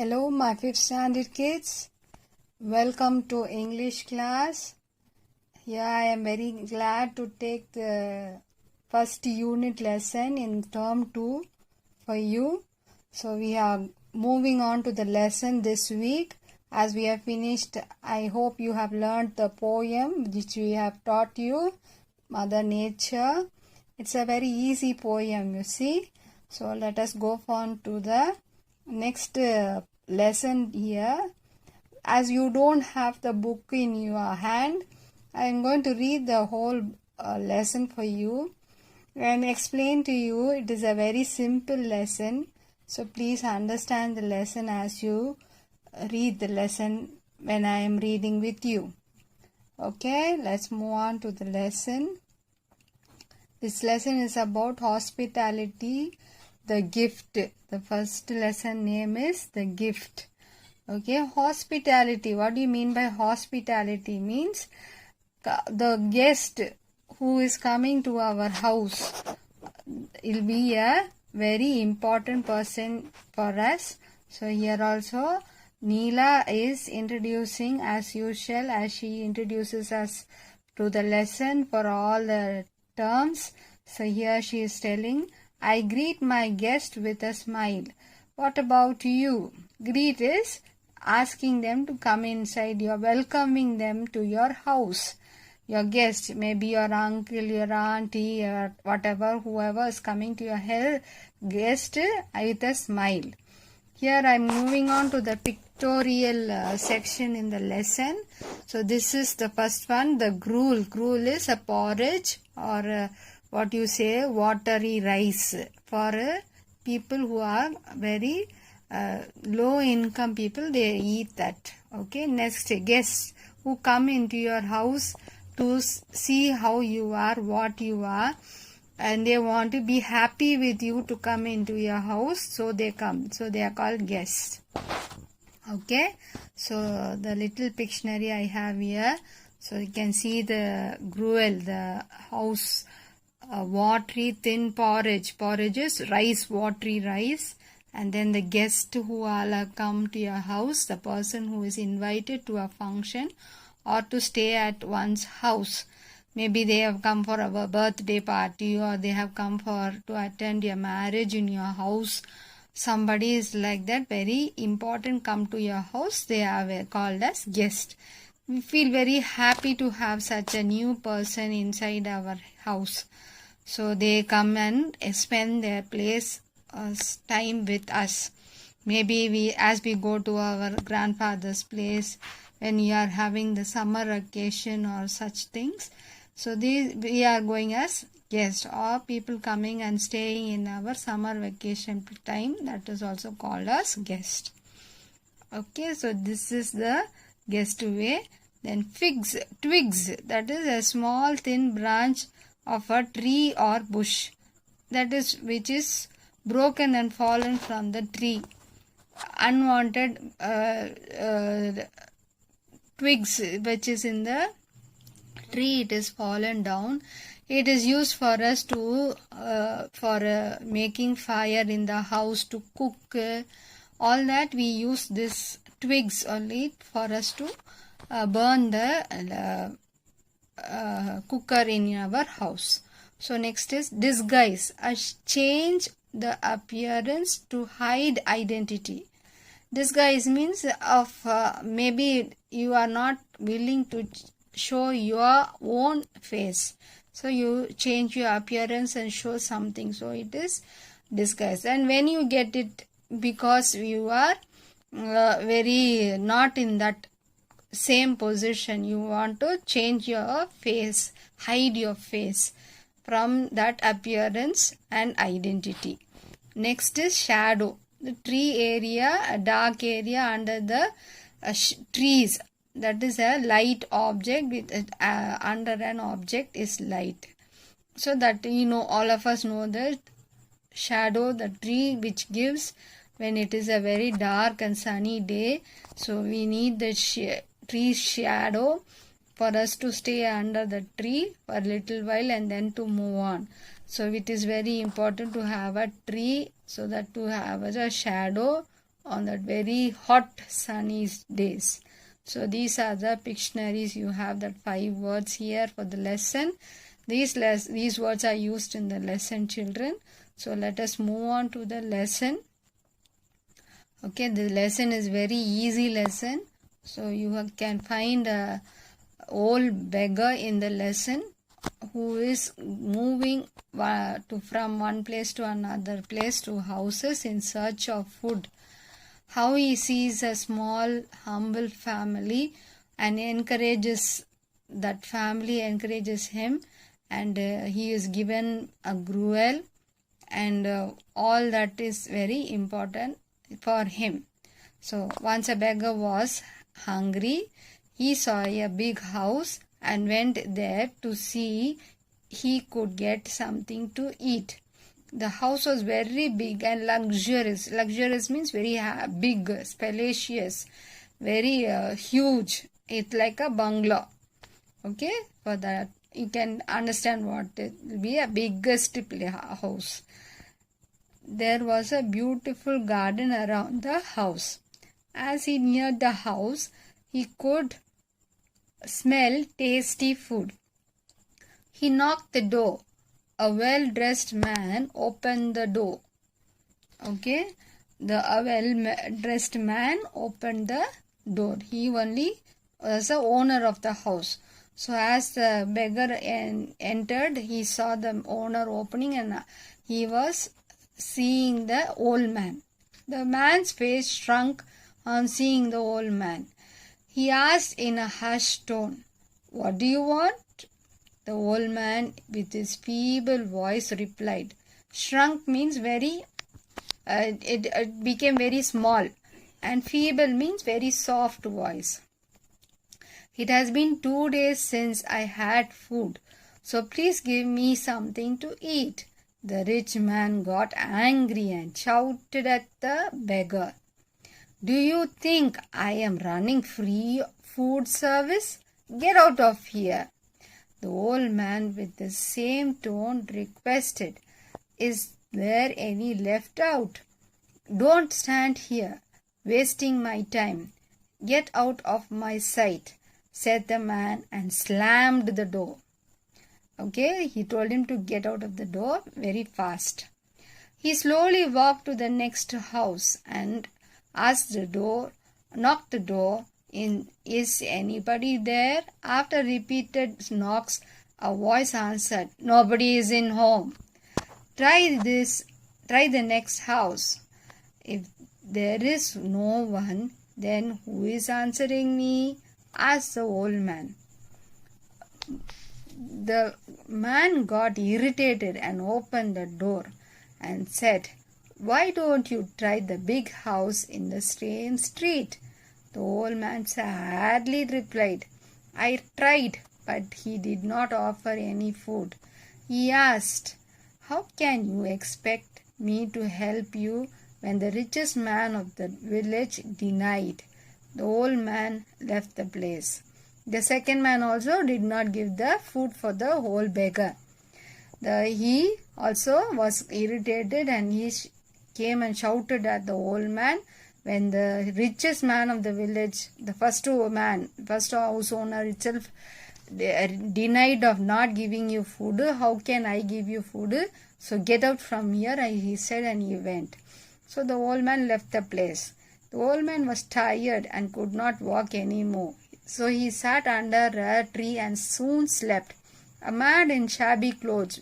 Hello, my 5th standard kids. Welcome to English class. Here I am very glad to take the first unit lesson in term 2 for you. So we are moving on to the lesson this week. As we have finished, I hope you have learned the poem which we have taught you, Mother Nature. It's a very easy poem, you see. So let us go on to the next lesson here. As you don't have the book in your hand, I am going to read the whole lesson for you and explain to you. It is a very simple lesson, so please understand the lesson as you read the lesson when I am reading with you. Okay, let's move on to the lesson. This lesson is about hospitality, the gift. The first lesson name is the gift. Okay, hospitality. What do you mean by hospitality? Means the guest who is coming to our house will be a very important person for us. So here also Neela is introducing as usual, as she introduces us to the lesson for all the terms. So here she is telling, I greet my guest with a smile. What about you? Greet is asking them to come inside. You're welcoming them to your house. Your guest, maybe your uncle, your auntie, or whatever, whoever is coming to your guest with a smile. Here I am moving on to the pictorial section in the lesson. So this is the first one, the gruel. Gruel is a porridge or what you say, watery rice for people who are very low income people. They eat that. Okay, next, guests who come into your house to see how you are, what you are, and they want to be happy with you to come into your house, so they come. So they are called guests. Okay, so the little Pictionary I have here. So you can see the gruel, the house, watery thin porridge. Porridge is rice, watery rice. And then the guest who all come to your house, the person who is invited to a function or to stay at one's house. Maybe they have come for a birthday party, or they have come to attend your marriage in your house. Somebody is like that, very important, come to your house. They are called as guest. We feel very happy to have such a new person inside our house. So they come and spend their time with us. Maybe as we go to our grandfather's place when we are having the summer vacation or such things. So we are going as guests, or people coming and staying in our summer vacation time. That is also called as guest. Okay, so this is the guest way. Then twigs, that is a small thin branch of a tree or bush, that is which is broken and fallen from the tree. Unwanted twigs which is in the tree, it is fallen down. It is used for us to making fire in the house, to cook, all that we use this twigs only for us to burn the cooker in our house. So next is disguise, change the appearance to hide identity. Disguise means of maybe you are not willing to show your own face, so you change your appearance and show something, so it is disguise. And when you get it because you are very not in that same position, you want to change your face, hide your face from that appearance and identity. Next is shadow, the tree area, a dark area under the trees. That is a light object with under an object is light. So that all of us know that shadow, the tree which gives when it is a very dark and sunny day. So we need the tree shadow for us to stay under the tree for a little while and then to move on. So it is very important to have a tree, so that to have a shadow on that very hot sunny days. So these are the Pictionaries. You have that 5 words here for the lesson. These words are used in the lesson, children. So let us move on to the lesson. Okay, the lesson is very easy lesson. So you can find a old beggar in the lesson who is moving from one place to another place to houses in search of food. How he sees a small humble family and encourages that family, encourages him, and he is given a gruel, and all that is very important for him. So once a beggar was hungry. He saw a big house and went there to see he could get something to eat. The house was very big and luxurious. Luxurious means very big, spacious, very huge. It's like a bungalow. Okay, for that you can understand what it will be, a biggest house. There was a beautiful garden around the house. As he neared the house, he could smell tasty food. He knocked the door. A well-dressed man opened the door. Okay, the well-dressed man opened the door. He only was the owner of the house. So as the beggar entered, he saw the owner opening, and he was seeing the old man. The man's face shrunk on seeing the old man. He asked in a hushed tone, "What do you want?" The old man with his feeble voice replied. Shrunk means very, it became very small, and feeble means very soft voice. "It has been 2 days since I had food, so please give me something to eat." The rich man got angry and shouted at the beggar, "Do you think I am running free food service? Get out of here." The old man with the same tone requested, "Is there any left out? Don't stand here, wasting my time. Get out of my sight," said the man, and slammed the door. Okay, he told him to get out of the door very fast. He slowly walked to the next house and knocked the door. "Is anybody there?" After repeated knocks, a voice answered, "Nobody is in home." Try the next house." "If there is no one, then who is answering me?" asked the old man. The man got irritated and opened the door and said, "Why don't you try the big house in the same street?" The old man sadly replied, "I tried, but he did not offer any food." He asked, "How can you expect me to help you when the richest man of the village denied?" The old man left the place. The second man also did not give the food for the whole beggar. He also was irritated, and he came and shouted at the old man. When the richest man of the village, the first house owner itself, denied of not giving you food, "How can I give you food? So get out from here," he said, and he went. So the old man left the place. The old man was tired and could not walk anymore. So he sat under a tree and soon slept. A man in shabby clothes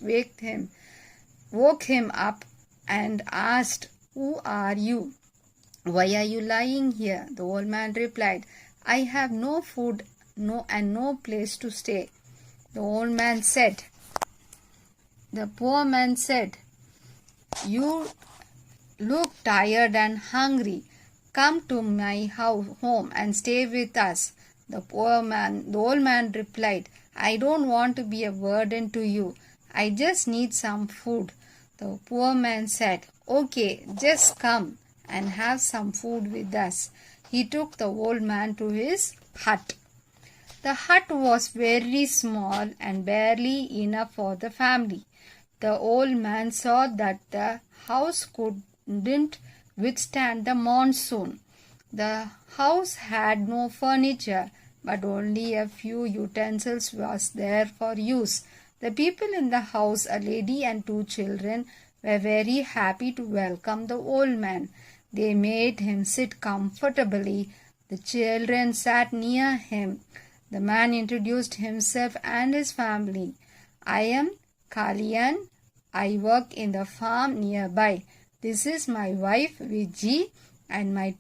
woke him up and asked, "Who are you? Why are you lying here?" The old man replied, "I have no food and no place to stay." The poor man said, "You look tired and hungry. Come to my home and stay with us." The old man replied, "I don't want to be a burden to you. I just need some food." The poor man said, "Okay, just come and have some food with us." He took the old man to his hut. The hut was very small and barely enough for the family. The old man saw that the house couldn't withstand the monsoon. The house had no furniture, but only a few utensils was there for use. The people in the house, a lady and 2 children, were very happy to welcome the old man. They made him sit comfortably. The children sat near him. The man introduced himself and his family. I am Kalyan. I work in the farm nearby. This is my wife Viji and my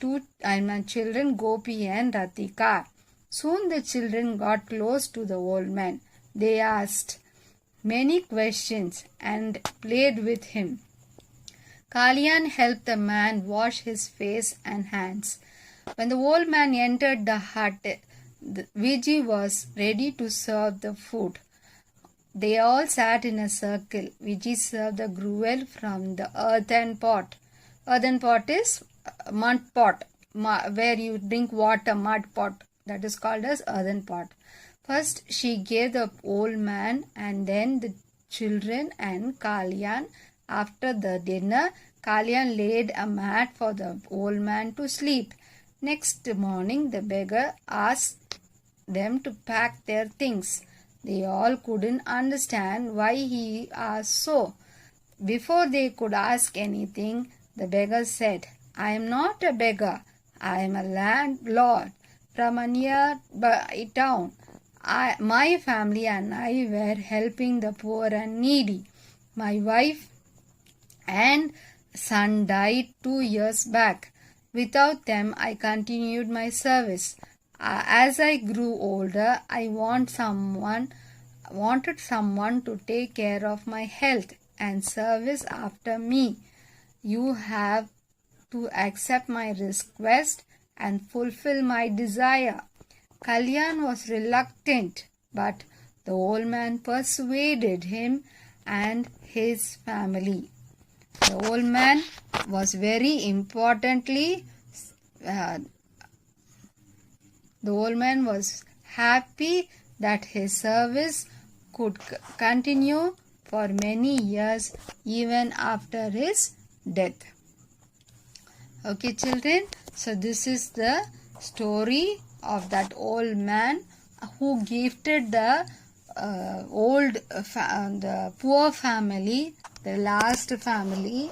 children Gopi and Ratika. Soon the children got close to the old man. They asked many questions and played with him. Kalyan helped the man wash his face and hands. When the old man entered the hut, Viji was ready to serve the food. They all sat in a circle. Viji served the gruel from the earthen pot. Earthen pot is mud pot, where you drink water, mud pot. That is called as earthen pot. First, she gave the old man and then the children and Kalyan. After the dinner, Kalyan laid a mat for the old man to sleep. Next morning, the beggar asked them to pack their things. They all couldn't understand why he asked so. Before they could ask anything, the beggar said, I am not a beggar. I am a landlord from a nearby town. My family and I were helping the poor and needy. My wife and son died 2 years back. Without them, I continued my service. As I grew older, I wanted someone to take care of my health and service after me. You have to accept my request and fulfill my desire. Kalyan was reluctant, but the old man persuaded him and his family. The old man was very importantly, the old man was happy that his service could continue for many years even after his death. Okay, children, so this is the story of that old man who gifted the the poor family, the last family,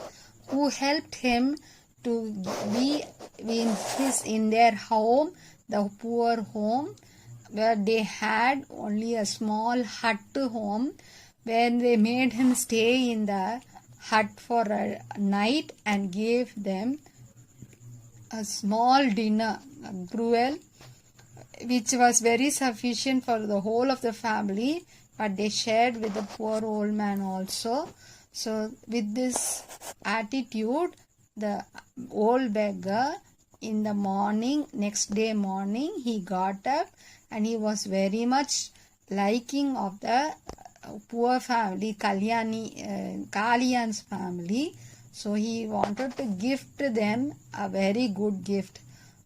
who helped him to be in their home, the poor home, where they had only a small hut home, where they made him stay in the hut for a night and gave them a small dinner, a gruel, which was very sufficient for the whole of the family, but they shared with the poor old man also. So with this attitude, the old beggar in the morning, next day morning, he got up and he was very much liking of the poor family, Kalyan's family. So he wanted to gift them a very good gift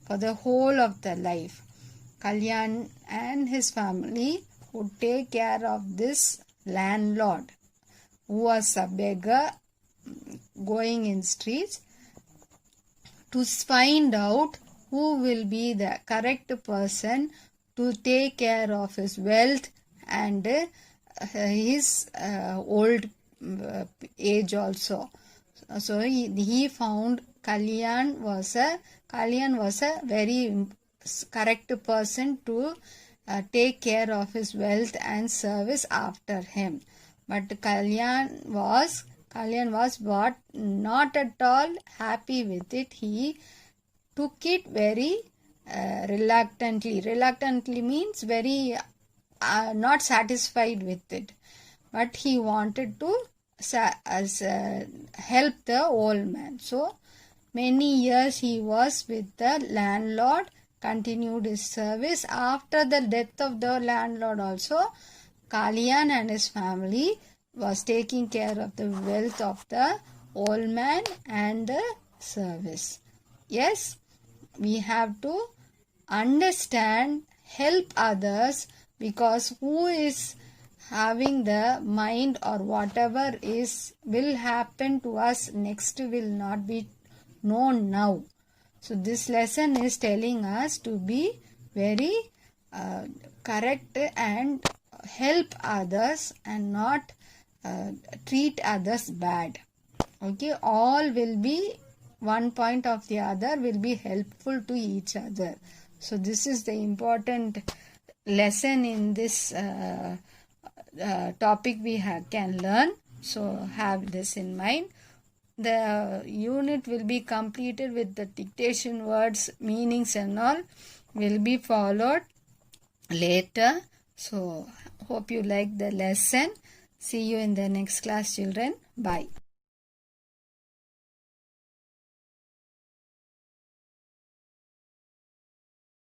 for the whole of their life. Kalyan and his family would take care of this landlord who was a beggar going in streets, to find out who will be the correct person to take care of his wealth and his old age also. So he found Kalyan was a very correct person to take care of his wealth and service after him. But Kalyan was not at all happy with it. He took it very reluctantly. Reluctantly means very not satisfied with it. But he wanted to help the old man. So many years he was with the landlord, continued his service. After the death of the landlord also, Kalyan and his family was taking care of the wealth of the old man and the service. Yes, we have to understand, help others, because who is having the mind or whatever will happen to us next will not be known now. So this lesson is telling us to be very correct and help others and not treat others bad. Okay, all will be one point of the other will be helpful to each other. So this is the important lesson in this topic we can learn. So have this in mind. The unit will be completed with the dictation words, meanings and all will be followed later. So hope you like the lesson. See you in the next class, children. Bye.